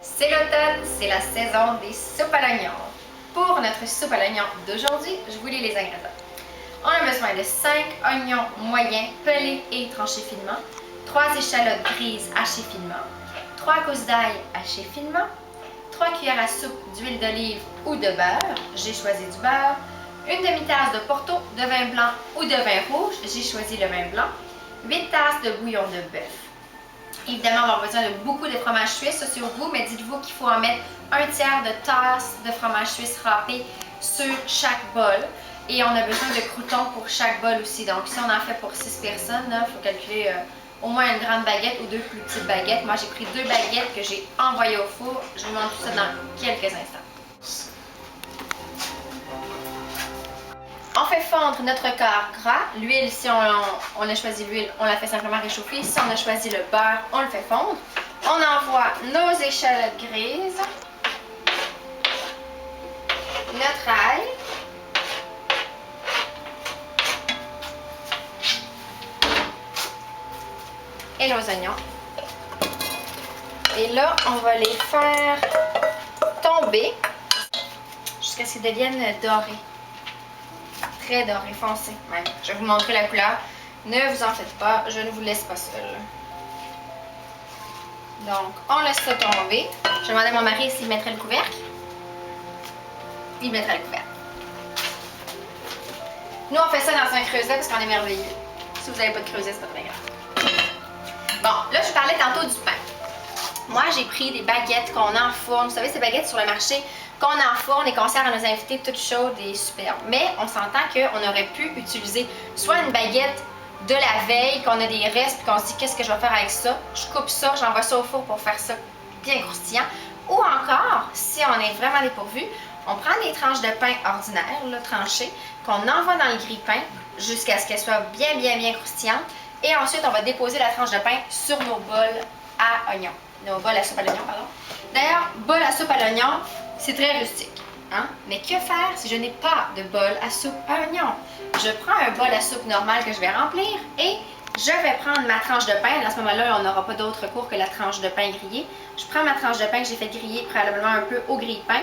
C'est l'automne, c'est la saison des soupes à l'oignon. Pour notre soupe à l'oignon d'aujourd'hui, je vous lis les ingrédients. On a besoin de 5 oignons moyens pelés et tranchés finement, 3 échalotes grises hachées finement, 3 gousses d'ail hachées finement, 3 cuillères à soupe d'huile d'olive ou de beurre, j'ai choisi du beurre, une demi-tasse de porto, de vin blanc ou de vin rouge, j'ai choisi le vin blanc, 8 tasses de bouillon de bœuf. Évidemment, on va avoir besoin de beaucoup de fromage suisse, ça sur vous, mais dites-vous qu'il faut en mettre un tiers de tasse de fromage suisse râpé sur chaque bol. Et on a besoin de croûtons pour chaque bol aussi. Donc, si on en fait pour 6 personnes, il faut calculer au moins une grande baguette ou 2 plus petites baguettes. Moi, j'ai pris 2 baguettes que j'ai envoyées au four. Je vous montre tout ça dans quelques instants. On fait fondre notre quart gras. L'huile, si on a choisi l'huile, on la fait simplement réchauffer. Si on a choisi le beurre, on le fait fondre. On envoie nos échalotes grises, notre ail, et nos oignons. Et là, on va les faire tomber jusqu'à ce qu'ils deviennent dorés. Très doré foncé même. Je vais vous montrer la couleur. Ne vous en faites pas, je ne vous laisse pas seul. Donc, on laisse ça tomber. Je demandais à mon mari s'il mettrait le couvercle. Il mettrait le couvercle. Nous, on fait ça dans un creuset parce qu'on est merveilleux. Si vous n'avez pas de creuset, c'est pas très grave. Bon, là, je parlais tantôt du pain. Moi, j'ai pris des baguettes qu'on enfourne. Vous savez, ces baguettes sur le marché qu'on enfourne et qu'on sert à nos invités toutes chaudes et superbes. Mais on s'entend qu'on aurait pu utiliser soit une baguette de la veille, qu'on a des restes, puis qu'on se dit qu'est-ce que je vais faire avec ça. Je coupe ça, j'envoie ça au four pour faire ça bien croustillant. Ou encore, si on est vraiment dépourvu, on prend des tranches de pain ordinaires, là, tranchées, qu'on envoie dans le grille-pain jusqu'à ce qu'elles soient bien croustillantes. Et ensuite, on va déposer la tranche de pain sur nos bols à oignons. Nos bols à soupe à l'oignon, pardon. D'ailleurs, bol à soupe à l'oignon, c'est très rustique. Hein? Mais que faire si je n'ai pas de bol à soupe à oignon? Je prends un bol à soupe normal que je vais remplir et je vais prendre ma tranche de pain. À ce moment-là, on n'aura pas d'autre recours que la tranche de pain grillée. Je prends ma tranche de pain que j'ai fait griller préalablement un peu au grille-pain.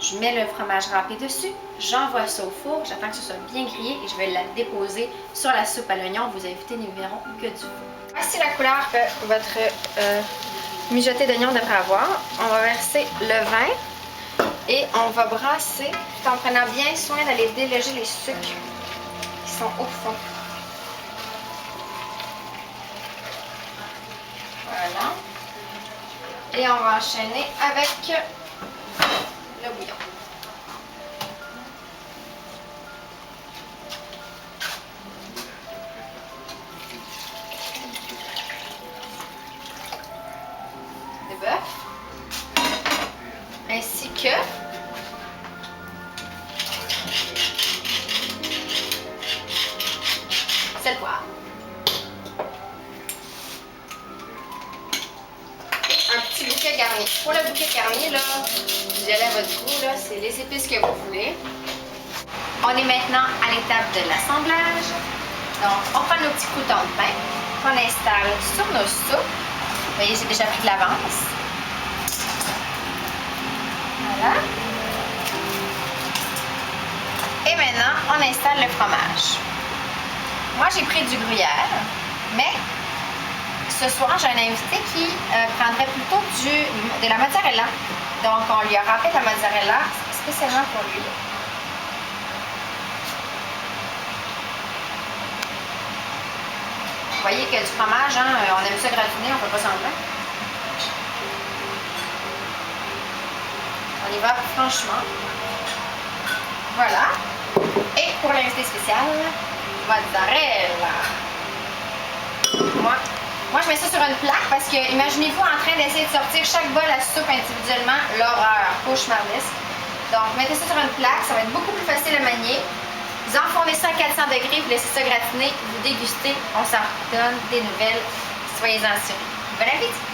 Je mets le fromage râpé dessus, j'envoie ça au four, j'attends que ce soit bien grillé et je vais la déposer sur la soupe à l'oignon. Vos invités ne verront que du feu. Voici la couleur que votre mijoté d'oignon devrait avoir. On va verser le vin et on va brasser tout en prenant bien soin d'aller déloger les sucres qui sont au fond. Voilà. Et on va enchaîner avec le bouillon. De bœuf. Ainsi que sel poivre. Un petit bouquet garni. Pour le bouquet garni, là, vous allez à votre goût, là, c'est les épices que vous voulez. On est maintenant à l'étape de l'assemblage. Donc, on prend nos petits croûtons de pain qu'on installe sur nos soupes. Vous voyez, j'ai déjà pris de l'avance. Voilà. Et maintenant, on installe le fromage. Moi, j'ai pris du gruyère, mais ce soir, j'ai un invité qui prendrait plutôt de la mozzarella. Donc, on lui a râpé de la mozzarella spécialement pour lui. Vous voyez que du fromage, hein, on aime ça gratiner, on ne peut pas semblant. On y va franchement. Voilà. Et pour l'invité spécial, mozzarella. Moi, je mets ça sur une plaque parce que, imaginez-vous en train d'essayer de sortir chaque bol à soupe individuellement, l'horreur, cauchemardesque. Donc, mettez ça sur une plaque, ça va être beaucoup plus facile à manier. Vous enfournez ça à 400 degrés, vous laissez ça gratiner, vous dégustez, on s'en donne des nouvelles. Soyez-en assurés. Bon appétit!